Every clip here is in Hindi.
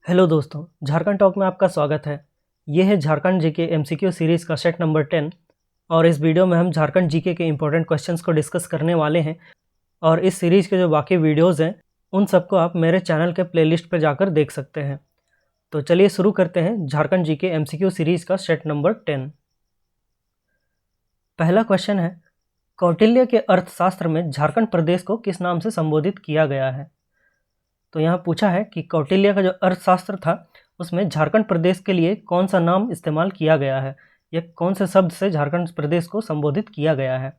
हेलो दोस्तों, झारखंड टॉक में आपका स्वागत है। ये है झारखंड जीके एमसीक्यू सीरीज़ का सेट नंबर 10 और इस वीडियो में हम झारखंड जीके के इंपॉर्टेंट क्वेश्चंस को डिस्कस करने वाले हैं। और इस सीरीज़ के जो बाकी वीडियोस हैं उन सबको आप मेरे चैनल के प्लेलिस्ट पर जाकर देख सकते हैं। तो चलिए शुरू करते हैं झारखंड जीके एमसीक्यू सीरीज़ का सेट नंबर 10। पहला क्वेश्चन है, कौटिल्य के अर्थशास्त्र में झारखंड प्रदेश को किस नाम से संबोधित किया गया है। तो यहाँ पूछा है कि कौटिल्य का जो अर्थशास्त्र था उसमें झारखंड प्रदेश के लिए कौन सा नाम इस्तेमाल किया गया है या कौन से शब्द से झारखंड प्रदेश को संबोधित किया गया है।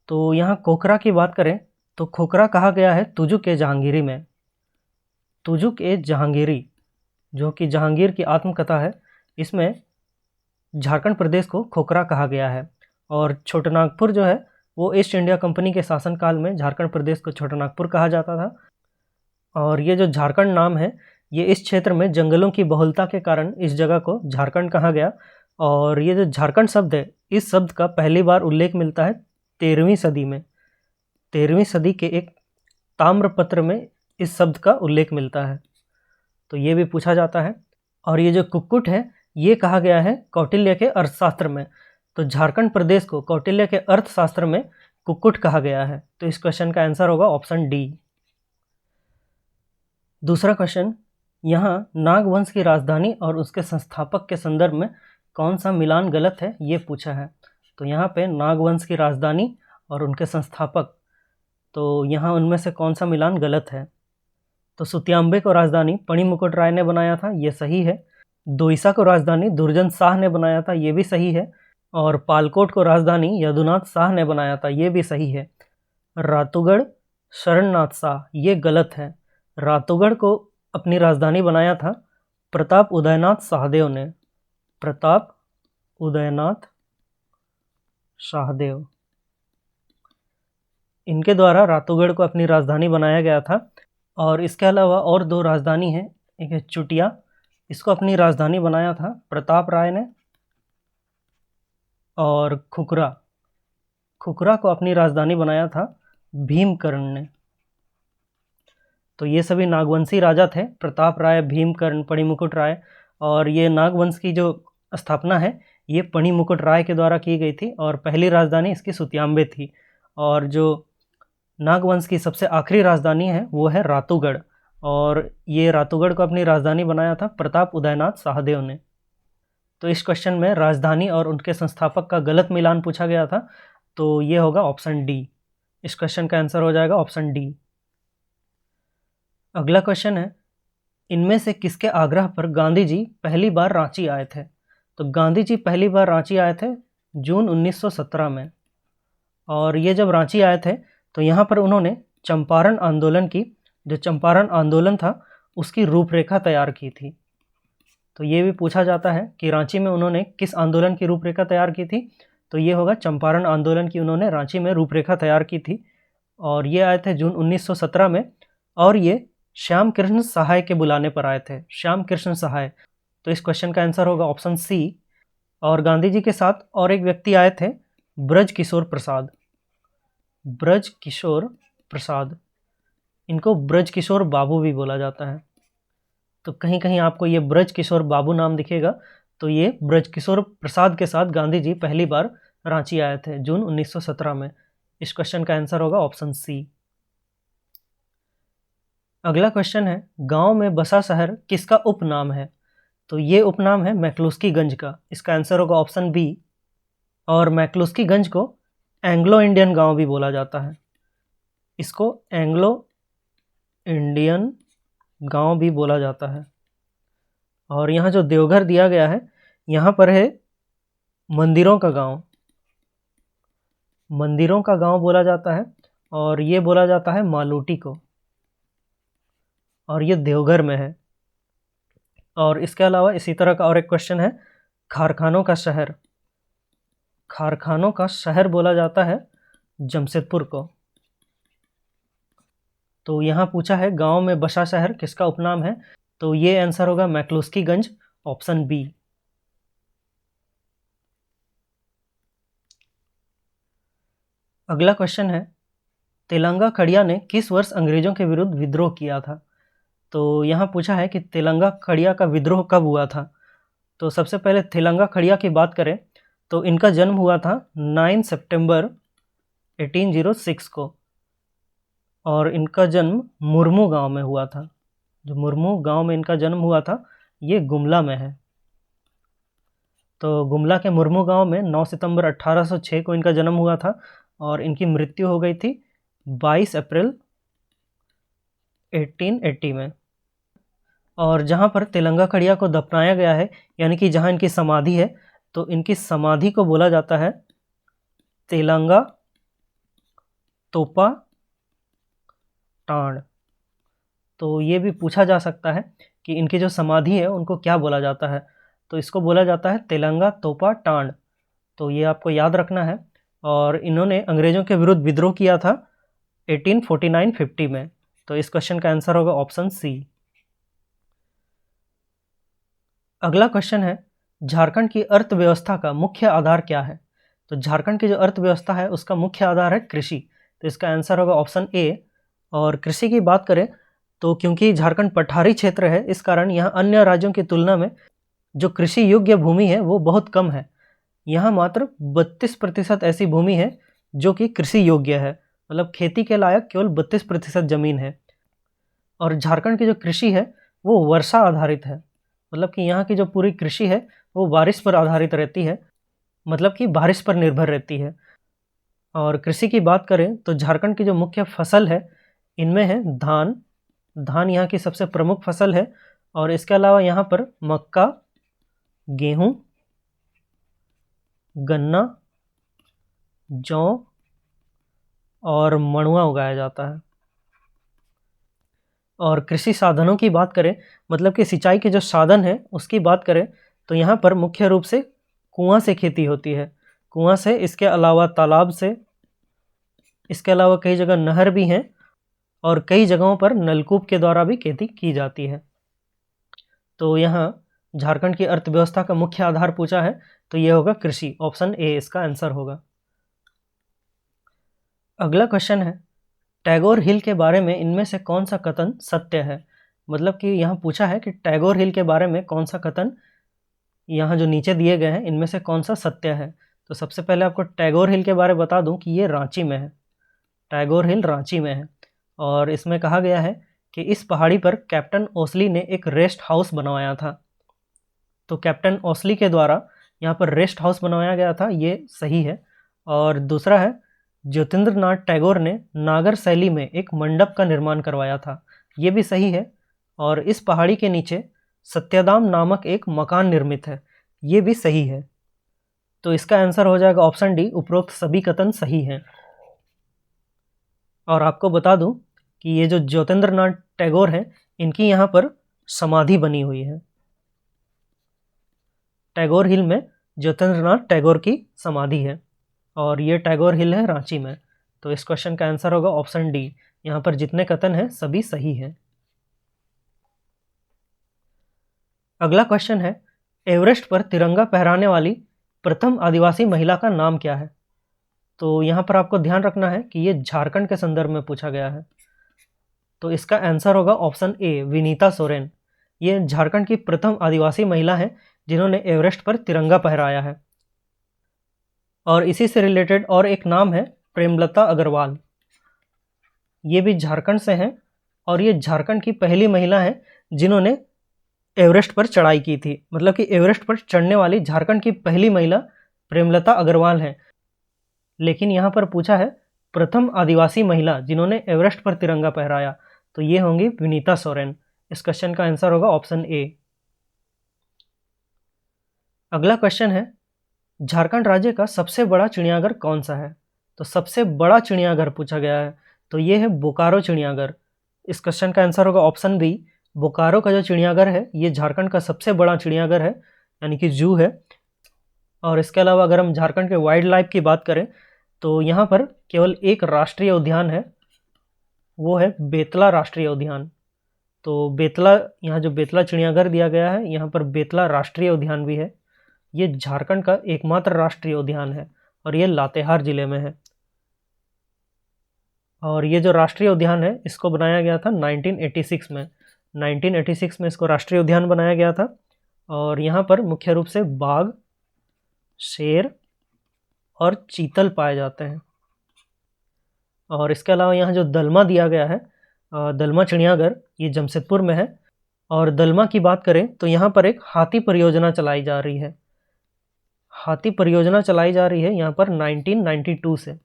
तो यहाँ खोखरा की बात करें तो खोखरा कहा गया है तुजुक ए जहांगीरी में। तुजुक ए जहांगीरी जो कि जहांगीर की आत्मकथा है, इसमें झारखंड प्रदेश को खोखरा कहा गया है। और छोटानागपुर जो है वो ईस्ट इंडिया कंपनी के शासनकाल में झारखंड प्रदेश को छोटानागपुर कहा जाता था। और ये जो झारखंड नाम है ये इस क्षेत्र में जंगलों की बहुलता के कारण इस जगह को झारखंड कहा गया। और ये जो झारखंड शब्द है इस शब्द का पहली बार उल्लेख मिलता है 13वीं सदी में। 13वीं सदी के एक ताम्रपत्र में इस शब्द का उल्लेख मिलता है, तो ये भी पूछा जाता है। और ये जो कुक्कुट है ये कहा गया है कौटिल्य के अर्थशास्त्र में। तो झारखंड प्रदेश को कौटिल्य के अर्थशास्त्र में कुक्कुट कहा गया है। तो इस क्वेश्चन का आंसर होगा ऑप्शन डी। दूसरा क्वेश्चन, यहाँ नागवंश की राजधानी और उसके संस्थापक के संदर्भ में कौन सा मिलान गलत है ये पूछा है। तो यहाँ पे नागवंश की राजधानी और उनके संस्थापक, तो यहाँ उनमें से कौन सा मिलान गलत है। तो सुत्याम्बे को राजधानी पणिमुकुट राय ने बनाया था, ये सही है। दोईसा को राजधानी दुर्जन शाह ने बनाया था, ये भी सही है। और पालकोट को राजधानी यदुनाथ शाह ने बनाया था, ये भी सही है। रातूगढ़ शरणनाथ शाह, ये गलत है। रातूगढ़ को अपनी राजधानी बनाया था प्रताप उदयनाथ शाहदेव ने। प्रताप उदयनाथ शाहदेव, इनके द्वारा रातूगढ़ को अपनी राजधानी बनाया गया था। और इसके अलावा और दो राजधानी हैं, एक है चुटिया, इसको अपनी राजधानी बनाया था प्रताप राय ने। और खुखरा, खुखरा को अपनी राजधानी बनाया था भीमकर्ण ने। तो ये सभी नागवंशी राजा थे, प्रताप राय, भीमकर्ण, पणिमुकुट राय। और ये नागवंश की जो स्थापना है ये पणिमुकुट राय के द्वारा की गई थी और पहली राजधानी इसकी सुत्याम्बे थी। और जो नागवंश की सबसे आखिरी राजधानी है वो है रातूगढ़, और ये रातूगढ़ को अपनी राजधानी बनाया था प्रताप उदयनाथ शाहदेव ने। तो इस क्वेश्चन में राजधानी और उनके संस्थापक का गलत मिलान पूछा गया था, तो ये होगा ऑप्शन डी। इस क्वेश्चन का आंसर हो जाएगा ऑप्शन डी। अगला क्वेश्चन है, इनमें से किसके आग्रह पर गांधी जी पहली बार रांची आए थे। तो गांधी जी पहली बार रांची आए थे जून 1917 में। और ये जब रांची आए थे तो यहाँ पर उन्होंने चंपारण आंदोलन की, जो चंपारण आंदोलन था उसकी रूपरेखा तैयार की थी। तो ये भी पूछा जाता है कि रांची में उन्होंने किस आंदोलन की रूपरेखा तैयार की थी। तो ये होगा चंपारण आंदोलन की उन्होंने रांची में रूपरेखा तैयार की थी। और ये आए थे जून 1917 में। और ये श्याम कृष्ण सहाय के बुलाने पर आए थे, श्याम कृष्ण सहाय। तो इस क्वेश्चन का आंसर होगा ऑप्शन सी। और गांधी जी के साथ और एक व्यक्ति आए थे, ब्रज किशोर प्रसाद। ब्रज किशोर प्रसाद, इनको ब्रज किशोर बाबू भी बोला जाता है। तो कहीं कहीं आपको ये ब्रज किशोर बाबू नाम दिखेगा, तो ये ब्रज किशोर प्रसाद के साथ गांधी जी पहली बार रांची आए थे जून 1917 में। इस क्वेश्चन का आंसर होगा ऑप्शन सी। अगला क्वेश्चन है, गांव में बसा शहर किसका उपनाम है। तो ये उपनाम है मैक्लुस्कीगंज का। इसका आंसर होगा ऑप्शन बी। और मैक्लुस्कीगंज को एंग्लो इंडियन गांव भी बोला जाता है, इसको एंग्लो इंडियन गांव भी बोला जाता है। और यहाँ जो देवघर दिया गया है यहाँ पर है मंदिरों का गांव, मंदिरों का गांव बोला जाता है। और ये बोला जाता है मालूटी को, और ये देवघर में है। और इसके अलावा इसी तरह का और एक क्वेश्चन है, कारखानों का शहर, कारखानों का शहर बोला जाता है जमशेदपुर को। तो यहाँ पूछा है गांव में बसा शहर किसका उपनाम है। तो ये आंसर होगा मैक्लुस्कीगंज, ऑप्शन बी। अगला क्वेश्चन है, तेलंगा खड़िया ने किस वर्ष अंग्रेजों के विरुद्ध विद्रोह किया था। तो यहाँ पूछा है कि तेलंगा खड़िया का विद्रोह कब हुआ था। तो सबसे पहले तेलंगा खड़िया की बात करें तो इनका जन्म हुआ था 9 सितंबर 1806 को, और इनका जन्म मुर्मू गांव में हुआ था। जो मुर्मू गांव में इनका जन्म हुआ था ये गुमला में है। तो गुमला के मुर्मू गांव में 9 सितंबर 1806 को इनका जन्म हुआ था, और इनकी मृत्यु हो गई थी 22 अप्रैल 1880 में। और जहाँ पर तेलंगा खड़िया को दफनाया गया है, यानी कि जहाँ इनकी समाधि है, तो इनकी समाधि को बोला जाता है तेलंगा तोपा टांड। तो ये भी पूछा जा सकता है कि इनकी जो समाधि है उनको क्या बोला जाता है, तो इसको बोला जाता है तेलंगा तोपा टांड। तो ये आपको याद रखना है। और इन्होंने अंग्रेज़ों के विरुद्ध विद्रोह किया था 1849-50 में। तो इस क्वेश्चन का आंसर होगा ऑप्शन सी। अगला क्वेश्चन है, झारखंड की अर्थव्यवस्था का मुख्य आधार क्या है। तो झारखंड की जो अर्थव्यवस्था है उसका मुख्य आधार है कृषि। तो इसका आंसर होगा ऑप्शन ए। और कृषि की बात करें तो क्योंकि झारखंड पठारी क्षेत्र है, इस कारण यहाँ अन्य राज्यों की तुलना में जो कृषि योग्य भूमि है वो बहुत कम है। यहाँ मात्र 32% ऐसी भूमि है जो कि कृषि योग्य है, मतलब खेती के लायक केवल 32% जमीन है। और झारखंड की जो कृषि है वो वर्षा आधारित है, मतलब कि यहाँ की जो पूरी कृषि है वो बारिश पर आधारित रहती है, मतलब कि बारिश पर निर्भर रहती है। और कृषि की बात करें तो झारखंड की जो मुख्य फसल है इनमें है धान। धान यहाँ की सबसे प्रमुख फसल है, और इसके अलावा यहाँ पर मक्का, गेहूँ, गन्ना, जौ और मड़ुआ उगाया जाता है। और कृषि साधनों की बात करें, मतलब कि सिंचाई के जो साधन है उसकी बात करें, तो यहाँ पर मुख्य रूप से कुआं से खेती होती है। कुआं से, इसके अलावा तालाब से, इसके अलावा कई जगह नहर भी हैं, और कई जगहों पर नलकूप के द्वारा भी खेती की जाती है। तो यहाँ झारखंड की अर्थव्यवस्था का मुख्य आधार पूछा है तो ये होगा कृषि, ऑप्शन ए इसका आंसर होगा। अगला क्वेश्चन है, टैगोर हिल के बारे में इनमें से कौन सा कथन सत्य है। मतलब कि यहाँ पूछा है कि टैगोर हिल के बारे में कौन सा कथन यहाँ जो नीचे दिए गए हैं इनमें से कौन सा सत्य है। तो सबसे पहले आपको टैगोर हिल के बारे में बता दूं कि ये रांची में है। टैगोर हिल रांची में है, और इसमें कहा गया है कि इस पहाड़ी पर कैप्टन ओसली ने एक रेस्ट हाउस बनवाया था। तो कैप्टन ओसली के द्वारा यहाँ पर रेस्ट हाउस बनवाया गया था, ये सही है। और दूसरा है, ज्योतिन्द्रनाथ टैगोर ने नागर शैली में एक मंडप का निर्माण करवाया था, ये भी सही है। और इस पहाड़ी के नीचे सत्यधाम नामक एक मकान निर्मित है, ये भी सही है। तो इसका आंसर हो जाएगा ऑप्शन डी, उपरोक्त सभी कथन सही हैं। और आपको बता दूं कि ये जो ज्योतिन्द्रनाथ टैगोर हैं इनकी यहाँ पर समाधि बनी हुई है। टैगोर हिल में ज्योतिन्द्रनाथ टैगोर की समाधि है, और ये टैगोर हिल है रांची में। तो इस क्वेश्चन का आंसर होगा ऑप्शन डी। यहाँ पर जितने कथन हैं सभी सही हैं। अगला क्वेश्चन है, एवरेस्ट पर तिरंगा फहराने वाली प्रथम आदिवासी महिला का नाम क्या है। तो यहाँ पर आपको ध्यान रखना है कि ये झारखंड के संदर्भ में पूछा गया है। तो इसका आंसर होगा ऑप्शन ए, विनीता सोरेन। ये झारखंड की प्रथम आदिवासी महिला है जिन्होंने एवरेस्ट पर तिरंगा फहराया है। और इसी से रिलेटेड और एक नाम है प्रेमलता अग्रवाल, ये भी झारखंड से हैं, और ये झारखंड की पहली महिला है जिन्होंने एवरेस्ट पर चढ़ाई की थी। मतलब कि एवरेस्ट पर चढ़ने वाली झारखंड की पहली महिला प्रेमलता अग्रवाल है। लेकिन यहाँ पर पूछा है प्रथम आदिवासी महिला जिन्होंने एवरेस्ट पर तिरंगा फहराया, तो ये होंगी विनीता सोरेन। इस क्वेश्चन का आंसर होगा ऑप्शन ए। अगला क्वेश्चन है, झारखंड राज्य का सबसे बड़ा चिड़ियाघर कौन सा है। तो सबसे बड़ा चिड़ियाघर पूछा गया है, तो ये है बोकारो चिड़ियाघर। इस क्वेश्चन का आंसर होगा ऑप्शन बी। बोकारो का जो चिड़ियाघर है ये झारखंड का सबसे बड़ा चिड़ियाघर है, यानी कि जू है। और इसके अलावा अगर हम झारखंड के वाइल्ड लाइफ की बात करें तो यहाँ पर केवल एक राष्ट्रीय उद्यान है, वो है बेतला राष्ट्रीय उद्यान। तो बेतला, यहाँ जो बेतला चिड़ियाघर दिया गया है यहाँ पर बेतला राष्ट्रीय उद्यान भी है। ये झारखंड का एकमात्र राष्ट्रीय उद्यान है, और ये लातेहार जिले में है। और ये जो राष्ट्रीय उद्यान है इसको बनाया गया था 1986 में। 1986 में इसको राष्ट्रीय उद्यान बनाया गया था और यहाँ पर मुख्य रूप से बाघ, शेर और चीतल पाए जाते हैं। और इसके अलावा यहाँ जो दलमा दिया गया है, दलमा चिड़ियाघर, ये जमशेदपुर में है। और दलमा की बात करें तो यहाँ पर एक हाथी परियोजना चलाई जा रही है। हाथी परियोजना चलाई जा रही है यहाँ पर 1992 से।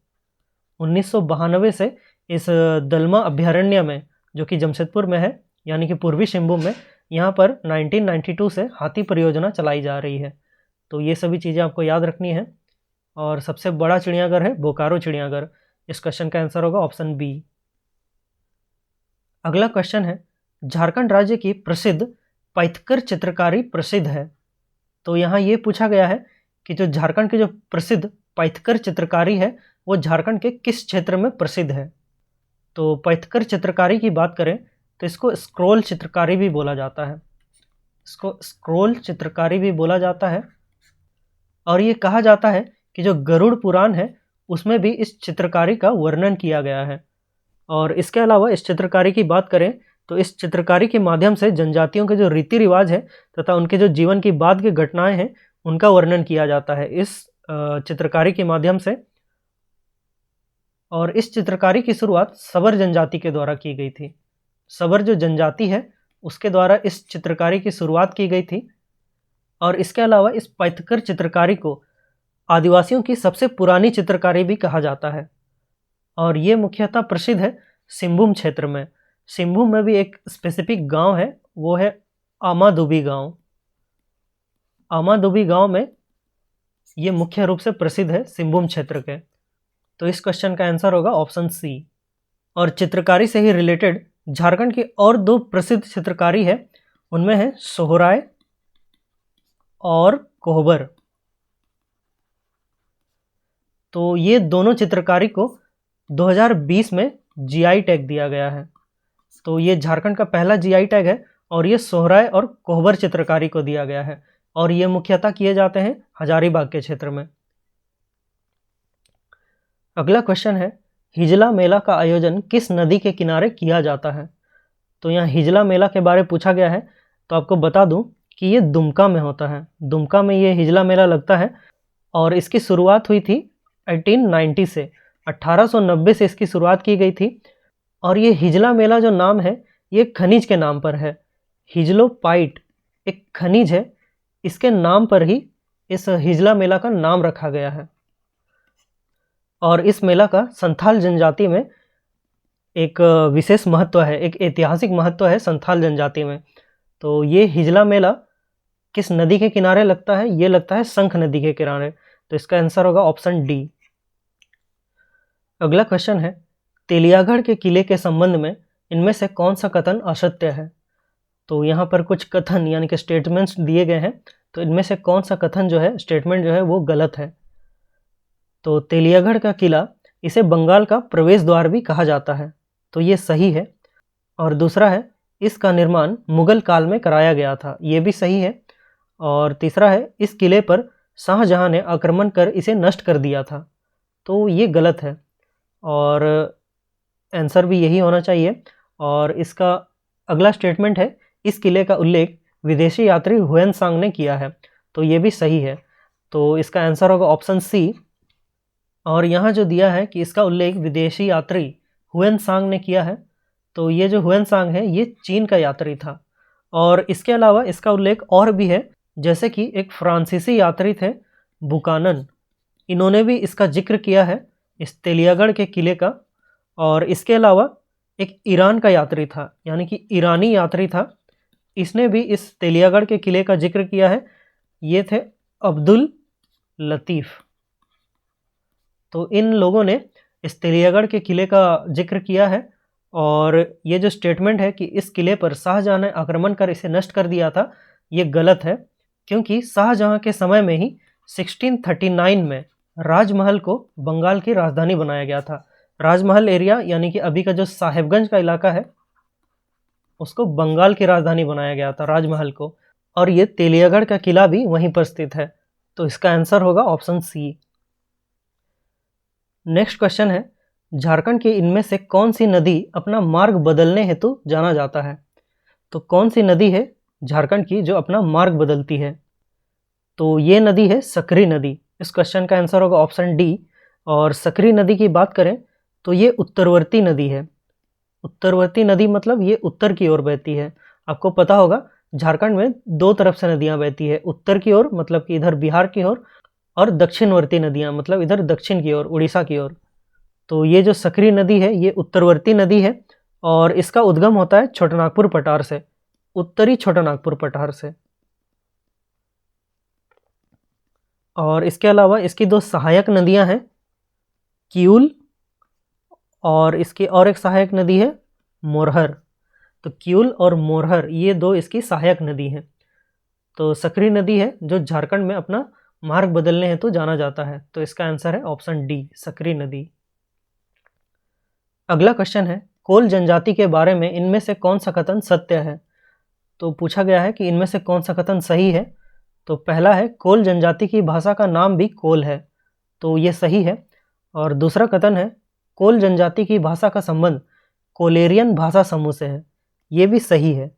1992 से इस दलमा अभ्यारण्य में, जो कि जमशेदपुर में है यानी कि पूर्वी सिंहभूम में, यहाँ पर 1992 से हाथी परियोजना चलाई जा रही है। तो ये सभी चीज़ें आपको याद रखनी है। और सबसे बड़ा चिड़ियाघर है बोकारो चिड़ियाघर। इस क्वेश्चन का आंसर होगा ऑप्शन बी। अगला क्वेश्चन है, झारखंड राज्य की प्रसिद्ध पैथकर चित्रकारी प्रसिद्ध है। तो यहाँ ये पूछा गया है कि जो झारखंड की जो प्रसिद्ध पैथकर चित्रकारी है वो झारखंड के किस क्षेत्र में प्रसिद्ध है। तो पैथकर चित्रकारी की बात करें तो इसको स्क्रोल चित्रकारी भी बोला जाता है। इसको स्क्रोल चित्रकारी भी बोला जाता है। और ये कहा जाता है कि जो गरुड़ पुराण है उसमें भी इस चित्रकारी का वर्णन किया गया है। और इसके अलावा इस चित्रकारी की बात करें तो इस चित्रकारी के माध्यम से जनजातियों के जो रीति रिवाज है तथा उनके जो जीवन की बाद की घटनाएं हैं उनका वर्णन किया जाता है इस चित्रकारी के माध्यम से। और इस चित्रकारी की शुरुआत सबर जनजाति के द्वारा की गई थी। सबर जो जनजाति है उसके द्वारा इस चित्रकारी की शुरुआत की गई थी। और इसके अलावा इस पैथकर चित्रकारी को आदिवासियों की सबसे पुरानी चित्रकारी भी कहा जाता है। और ये मुख्यतः प्रसिद्ध है सिंहभूम क्षेत्र में। सिंहभूम में भी एक स्पेसिफिक गांव है, वो है आमादुबी गांव। आमादुबी गांव में ये मुख्य रूप से प्रसिद्ध है सिंहभूम क्षेत्र के। तो इस क्वेश्चन का आंसर होगा ऑप्शन सी। और चित्रकारी से ही रिलेटेड झारखंड की और दो प्रसिद्ध चित्रकारी है, उनमें है सोहराय और कोहबर। तो ये दोनों चित्रकारी को 2020 में जीआई टैग दिया गया है। तो ये झारखंड का पहला जीआई टैग है और ये सोहराय और कोहबर चित्रकारी को दिया गया है। और ये मुख्यतः किए जाते हैं हजारीबाग के क्षेत्र में। अगला क्वेश्चन है, हिजला मेला का आयोजन किस नदी के किनारे किया जाता है। तो यहाँ हिजला मेला के बारे में पूछा गया है। तो आपको बता दूं कि ये दुमका में होता है। दुमका में ये हिजला मेला लगता है और इसकी शुरुआत हुई थी 1890 से। 1890 से इसकी शुरुआत की गई थी। और ये हिजला मेला जो नाम है ये खनिज के नाम पर है। हिजलोपाइट एक खनिज है, इसके नाम पर ही इस हिजला मेला का नाम रखा गया है। और इस मेला का संथाल जनजाति में एक विशेष महत्व है, एक ऐतिहासिक महत्व है संथाल जनजाति में। तो ये हिजला मेला किस नदी के किनारे लगता है, ये लगता है शंख नदी के किनारे। तो इसका आंसर होगा ऑप्शन डी। अगला क्वेश्चन है, तेलियागढ़ के किले के संबंध में इनमें से कौन सा कथन असत्य है। तो यहाँ पर कुछ कथन यानी कि स्टेटमेंट्स दिए गए हैं। तो इनमें से कौन सा कथन जो है, स्टेटमेंट जो है वो गलत है। तो तेलियागढ़ का किला, इसे बंगाल का प्रवेश द्वार भी कहा जाता है। तो ये सही है। और दूसरा है, इसका निर्माण मुगल काल में कराया गया था। ये भी सही है। और तीसरा है, इस किले पर शाहजहां ने आक्रमण कर इसे नष्ट कर दिया था। तो ये गलत है और आंसर भी यही होना चाहिए। और इसका अगला स्टेटमेंट है, इस किले का उल्लेख विदेशी यात्री हुएनसांग ने किया है। तो ये भी सही है। तो इसका आंसर होगा ऑप्शन सी। और यहाँ जो दिया है कि इसका उल्लेख विदेशी यात्री हुएनसांग ने किया है, तो ये जो हुएनसांग है ये चीन का यात्री था। और इसके अलावा इसका उल्लेख और भी है, जैसे कि एक फ्रांसीसी यात्री थे बुकानन, इन्होंने भी इसका जिक्र किया है इस तेलियागढ़ के किले का। और इसके अलावा एक ईरान का यात्री था, यानी कि ईरानी यात्री था, इसने भी इस तेलियागढ़ के किले का जिक्र किया है। ये थे अब्दुल लतीफ़। तो इन लोगों ने इस तेलियागढ़ के किले का जिक्र किया है। और ये जो स्टेटमेंट है कि इस किले पर शाहजहां ने आक्रमण कर इसे नष्ट कर दिया था, ये गलत है। क्योंकि शाहजहां के समय में ही 1639 में राजमहल को बंगाल की राजधानी बनाया गया था। राजमहल एरिया यानी कि अभी का जो साहेबगंज का इलाका है उसको बंगाल की राजधानी बनाया गया था, राजमहल को। और ये तेलियागढ़ का किला भी वहीं पर स्थित है। तो इसका आंसर होगा ऑप्शन सी। नेक्स्ट क्वेश्चन है, झारखंड की इनमें से कौन सी नदी अपना मार्ग बदलने हेतु जाना जाता है। तो कौन सी नदी है झारखंड की जो अपना मार्ग बदलती है? तो ये नदी है सकरी नदी। इस क्वेश्चन का आंसर होगा ऑप्शन डी। और सकरी नदी की बात करें तो ये उत्तरवर्ती नदी है। उत्तरवर्ती नदी मतलब ये उत्तर की ओर बहती है। आपको पता होगा झारखंड में दो तरफ से नदियां बहती है, उत्तर की ओर मतलब कि इधर बिहार की ओर, और दक्षिणवर्ती नदियां मतलब इधर दक्षिण की ओर, उड़ीसा की ओर। तो ये जो सकरी नदी है ये उत्तरवर्ती नदी है और इसका उद्गम होता है छोटानागपुर पठार से, उत्तरी छोटानागपुर पठार से। और इसके अलावा इसकी दो सहायक नदियां हैं, किऊल, और इसकी और एक सहायक नदी है मोरहर। तो किऊल और मोरहर ये दो इसकी सहायक नदी हैं। तो सकरी नदी है जो झारखंड में अपना मार्ग बदलने हेतु तो जाना जाता है। तो इसका आंसर है ऑप्शन डी, सकरी नदी। अगला क्वेश्चन है, कोल जनजाति के बारे में इनमें से कौन सा कथन सत्य है? तो पूछा गया है कि इनमें से कौन सा कथन सही है। तो पहला है, कोल जनजाति की भाषा का नाम भी कोल है। तो ये सही है। और दूसरा कथन है, कोल जनजाति की भाषा का संबंध कोलेरियन भाषा समूह से है। ये भी सही है।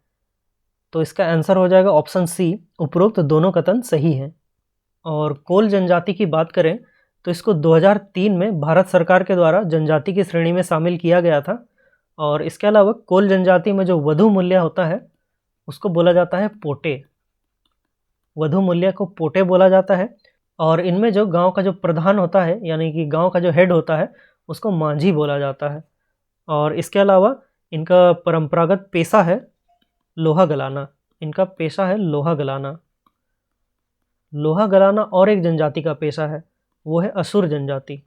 तो इसका आंसर हो जाएगा ऑप्शन सी, उपरोक्त दोनों कथन सही हैं। और कोल जनजाति की बात करें तो इसको 2003 में भारत सरकार के द्वारा जनजाति की श्रेणी में शामिल किया गया था। और इसके अलावा कोल जनजाति में जो वधु मूल्य होता है उसको बोला जाता है पोटे। वधु मूल्य को पोटे बोला जाता है। और इनमें जो गांव का जो प्रधान होता है यानी कि गांव का जो हेड होता है उसको मांझी बोला जाता है। और इसके अलावा इनका परंपरागत पेशा है लोहा गलाना। इनका पेशा है लोहा गलाना। लोहा गलाना और एक जनजाति का पेशा है, वो है असुर जनजाति।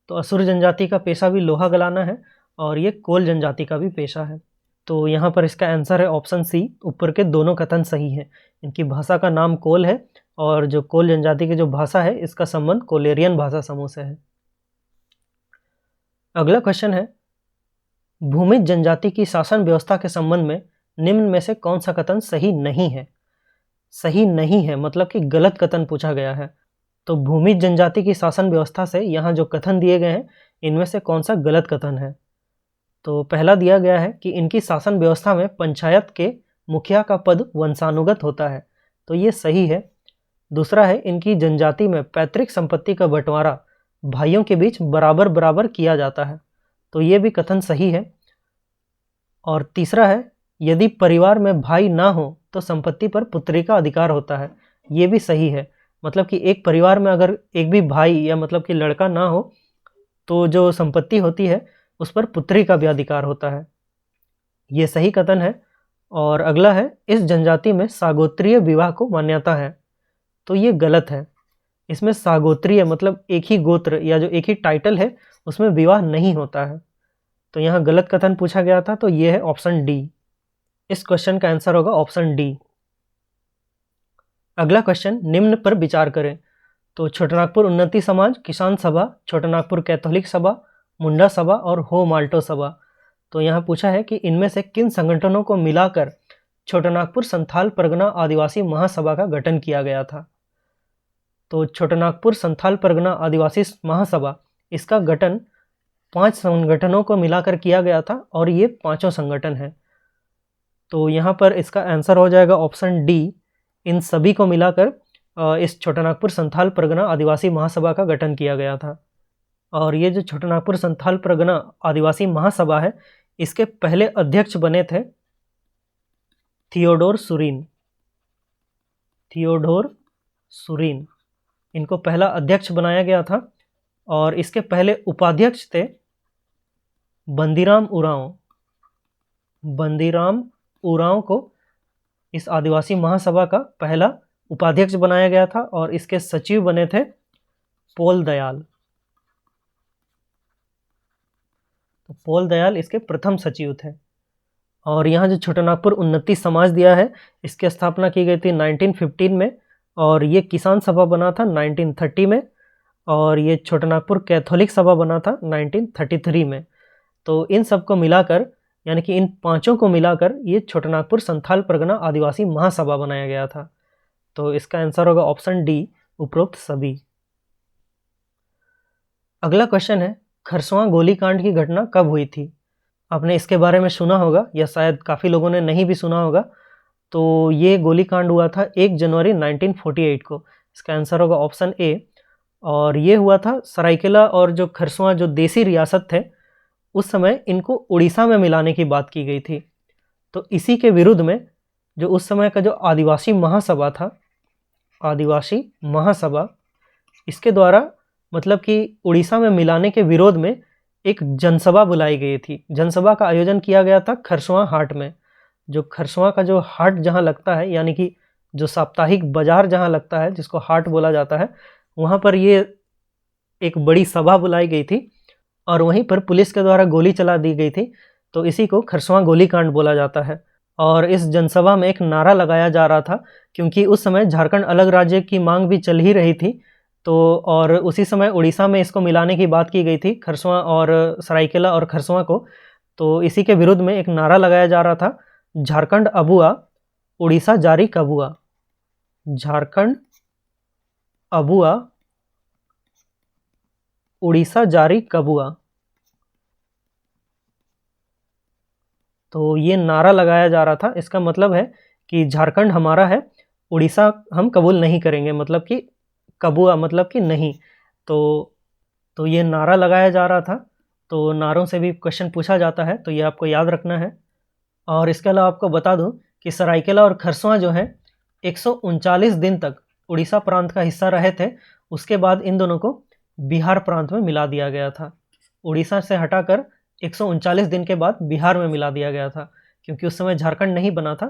तो असुर जनजाति का पेशा भी लोहा गलाना है और ये कोल जनजाति का भी पेशा है। तो यहाँ पर इसका आंसर है ऑप्शन सी, ऊपर के दोनों कथन सही हैं। इनकी भाषा का नाम कोल है और जो कोल जनजाति की जो भाषा है इसका संबंध कोलेरियन भाषा समूह से है। अगला क्वेश्चन है, भूमिज जनजाति की शासन व्यवस्था के संबंध में निम्न में से कौन सा कथन सही नहीं है? सही नहीं है मतलब कि गलत कथन पूछा गया है। तो भूमिज जनजाति की शासन व्यवस्था से यहाँ जो कथन दिए गए हैं इनमें से कौन सा गलत कथन है? तो पहला दिया गया है कि इनकी शासन व्यवस्था में पंचायत के मुखिया का पद वंशानुगत होता है। तो ये सही है। दूसरा है, इनकी जनजाति में पैतृक संपत्ति का बंटवारा भाइयों के बीच बराबर बराबर किया जाता है। तो ये भी कथन सही है। और तीसरा है, यदि परिवार में भाई ना हो तो संपत्ति पर पुत्री का अधिकार होता है। ये भी सही है। मतलब कि एक परिवार में अगर एक भी भाई या मतलब कि लड़का ना हो तो जो संपत्ति होती है उस पर पुत्री का भी अधिकार होता है। ये सही कथन है। और अगला है, इस जनजाति में सागोत्रीय विवाह को मान्यता है। तो ये गलत है। इसमें सागोत्रीय मतलब एक ही गोत्र या जो एक ही टाइटल है उसमें विवाह नहीं होता है। तो यहाँ गलत कथन पूछा गया था, तो ये है ऑप्शन डी। इस क्वेश्चन का आंसर होगा ऑप्शन डी। अगला क्वेश्चन, निम्न पर विचार करें। तो छोटानागपुर उन्नति समाज, किसान सभा, छोटानागपुर कैथोलिक सभा, मुंडा सभा और हो माल्टो सभा। तो यहाँ पूछा है कि इनमें से किन संगठनों को मिलाकर छोटानागपुर संथाल परगना आदिवासी महासभा का गठन किया गया था? तो छोटानागपुर संथाल परगना आदिवासी महासभा, इसका गठन 5 संगठनों को मिलाकर किया गया था और ये 5 संगठन हैं। तो यहाँ पर इसका आंसर हो जाएगा ऑप्शन डी, इन सभी को मिलाकर इस छोटानागपुर संथाल परगना आदिवासी महासभा का गठन किया गया था। और ये जो छोटानागपुर संथाल परगना आदिवासी महासभा है इसके पहले अध्यक्ष बने थे थियोडोर सुरीन। थियोडोर सुरीन इनको पहला अध्यक्ष बनाया गया था। और इसके पहले उपाध्यक्ष थे बंदीराम उरांव। बंदीराम उरांव को इस आदिवासी महासभा का पहला उपाध्यक्ष बनाया गया था और इसके सचिव बने थे पोल दयाल। तो पोल दयाल इसके प्रथम सचिव थे। और यहाँ जो छोटानागपुर उन्नति समाज दिया है इसकी स्थापना की गई थी 1915 में और ये किसान सभा बना था 1930 में और ये छोटानागपुर कैथोलिक सभा बना था 1933 में। तो इन सबको मिलाकर यानी कि इन 5 को मिलाकर ये छोटानागपुर संथाल परगना आदिवासी महासभा बनाया गया था। तो इसका आंसर होगा ऑप्शन डी, उपरोक्त सभी। अगला क्वेश्चन है, खरसवां गोलीकांड की घटना कब हुई थी? आपने इसके बारे में सुना होगा या शायद काफ़ी लोगों ने नहीं भी सुना होगा। तो ये गोलीकांड हुआ था 1 जनवरी 1948 को। इसका आंसर होगा ऑप्शन ए। और ये हुआ था सरायकेला और जो खरसवां जो देसी रियासत थे, उस समय इनको उड़ीसा में मिलाने की बात की गई थी। तो इसी के विरुद्ध में जो उस समय का जो आदिवासी महासभा था, आदिवासी महासभा, इसके द्वारा मतलब कि उड़ीसा में मिलाने के विरोध में एक जनसभा बुलाई गई थी। जनसभा का आयोजन किया गया था खरसवां हाट में। जो खरसवां का जो हाट जहाँ लगता है, यानी कि जो साप्ताहिक बाजार जहाँ लगता है, जिसको हाट बोला जाता है, वहाँ पर ये एक बड़ी सभा बुलाई गई थी और वहीं पर पुलिस के द्वारा गोली चला दी गई थी। तो इसी को खरसवां गोलीकांड बोला जाता है। और इस जनसभा में एक नारा लगाया जा रहा था, क्योंकि उस समय झारखंड अलग राज्य की मांग भी चल ही रही थी। तो और उसी समय उड़ीसा में इसको मिलाने की बात की गई थी, खरसवां और सरायकेला और खरसवां को। तो इसी के विरुद्ध में एक नारा लगाया जा रहा था, झारखंड अबुआ उड़ीसा जारी कबुआ। झारखंड अबुआ उड़ीसा जारी कबुआ। तो ये नारा लगाया जा रहा था। इसका मतलब है कि झारखंड हमारा है, उड़ीसा हम कबूल नहीं करेंगे, मतलब कि कबुआ मतलब कि नहीं। तो ये नारा लगाया जा रहा था। तो नारों से भी क्वेश्चन पूछा जाता है, तो ये आपको याद रखना है। और इसके अलावा आपको बता दूं कि सरायकेला और खरसवां जो है 139 दिन तक उड़ीसा प्रांत का हिस्सा रहे थे। उसके बाद इन दोनों को बिहार प्रांत में मिला दिया गया था। उड़ीसा से हटाकर 139 दिन के बाद बिहार में मिला दिया गया था, क्योंकि उस समय झारखंड नहीं बना था,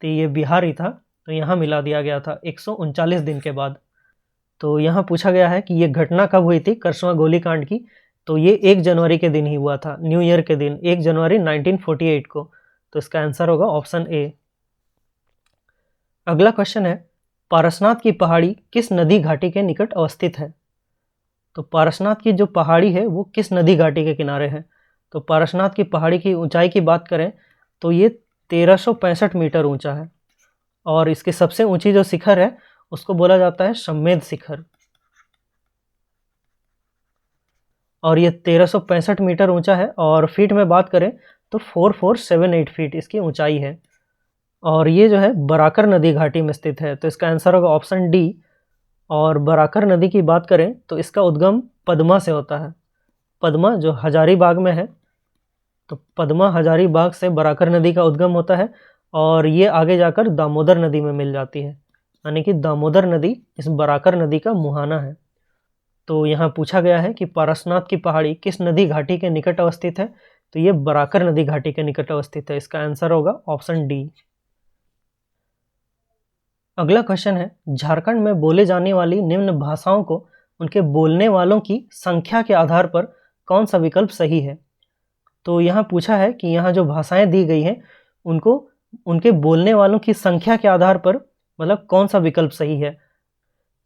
तो ये बिहार ही था। तो यहाँ मिला दिया गया था 139 दिन के बाद। तो यहाँ पूछा गया है कि ये घटना कब हुई थी खरसवां गोलीकांड की। तो ये 1 जनवरी के दिन ही हुआ था, न्यू ईयर के दिन, 1 जनवरी 1948 को। तो इसका आंसर होगा ऑप्शन ए। अगला क्वेश्चन है, पारसनाथ की पहाड़ी किस नदी घाटी के निकट अवस्थित है? तो पारसनाथ की जो पहाड़ी है वो किस नदी घाटी के किनारे है? तो पारसनाथ की पहाड़ी की ऊंचाई की बात करें तो ये 1365 मीटर ऊंचा है। और इसकी सबसे ऊंची जो शिखर है उसको बोला जाता है सम्मेद शिखर। और ये 1365 मीटर ऊंचा है। और फीट में बात करें तो 4478 फीट इसकी ऊंचाई है। और ये जो है बराकर नदी घाटी में स्थित है। तो इसका आंसर होगा ऑप्शन डी। और बराकर नदी की बात करें तो इसका उद्गम पद्मा से होता है। पद्मा जो हजारीबाग में है, तो पद्मा हजारीबाग से बराकर नदी का उद्गम होता है। और ये आगे जाकर दामोदर नदी में मिल जाती है, यानी कि दामोदर नदी इस बराकर नदी का मुहाना है। तो यहाँ पूछा गया है कि पारसनाथ की पहाड़ी किस नदी घाटी के निकट अवस्थित है? तो ये बराकर नदी घाटी के निकट अवस्थित है। इसका आंसर होगा ऑप्शन डी। अगला क्वेश्चन है, झारखंड में बोले जाने वाली निम्न भाषाओं को उनके बोलने वालों की संख्या के आधार पर कौन सा विकल्प सही है? तो यहाँ पूछा है कि यहाँ जो भाषाएं दी गई हैं उनको उनके बोलने वालों की संख्या के आधार पर मतलब कौन सा विकल्प सही है।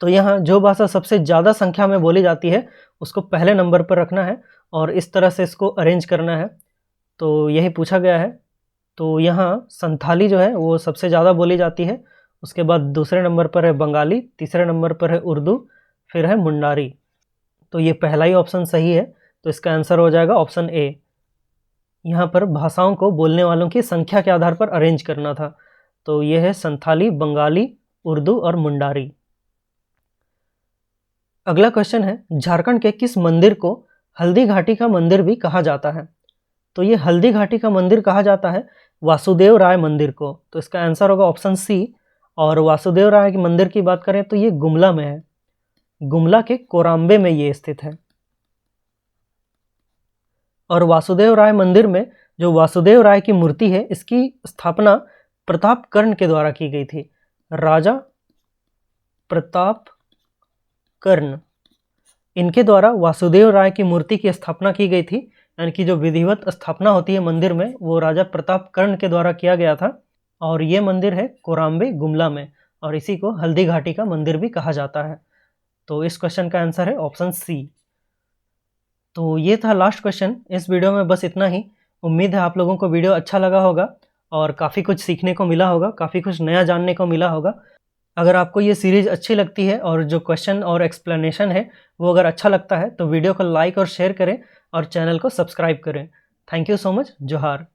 तो यहाँ जो भाषा सबसे ज़्यादा संख्या में बोली जाती है उसको पहले नंबर पर रखना है और इस तरह से इसको अरेंज करना है। तो यही पूछा गया है। तो यहाँ संथाली जो है वो सबसे ज़्यादा बोली जाती है। उसके बाद दूसरे नंबर पर है बंगाली, तीसरे नंबर पर है उर्दू, फिर है मुंडारी। तो ये पहला ही ऑप्शन सही है। तो इसका आंसर हो जाएगा ऑप्शन ए। यहाँ पर भाषाओं को बोलने वालों की संख्या के आधार पर अरेंज करना था। तो ये है संथाली, बंगाली, उर्दू और मुंडारी। अगला क्वेश्चन है, झारखंड के किस मंदिर को हल्दी घाटी का मंदिर भी कहा जाता है? तो ये हल्दी घाटी का मंदिर कहा जाता है वासुदेव राय मंदिर को। तो इसका आंसर होगा ऑप्शन सी। और वासुदेव राय के मंदिर की बात करें तो ये गुमला में है, गुमला के कोराम्बे में ये स्थित है। और वासुदेव राय मंदिर में जो वासुदेव राय की मूर्ति है इसकी स्थापना प्रताप कर्ण के द्वारा की गई थी। राजा प्रताप कर्ण, इनके द्वारा वासुदेव राय की मूर्ति की स्थापना की गई थी। यानी कि जो विधिवत स्थापना होती है मंदिर में वो राजा प्रताप कर्ण के द्वारा किया गया था। और ये मंदिर है कोराम्बे गुमला में, और इसी को हल्दी घाटी का मंदिर भी कहा जाता है। तो इस क्वेश्चन का आंसर है ऑप्शन सी। तो ये था लास्ट क्वेश्चन। इस वीडियो में बस इतना ही। उम्मीद है आप लोगों को वीडियो अच्छा लगा होगा और काफ़ी कुछ सीखने को मिला होगा, काफ़ी कुछ नया जानने को मिला होगा। अगर आपको ये सीरीज़ अच्छी लगती है और जो क्वेश्चन और एक्सप्लेनेशन है वो अगर अच्छा लगता है तो वीडियो को लाइक और शेयर करें और चैनल को सब्सक्राइब करें। Thank you so much. जोहार।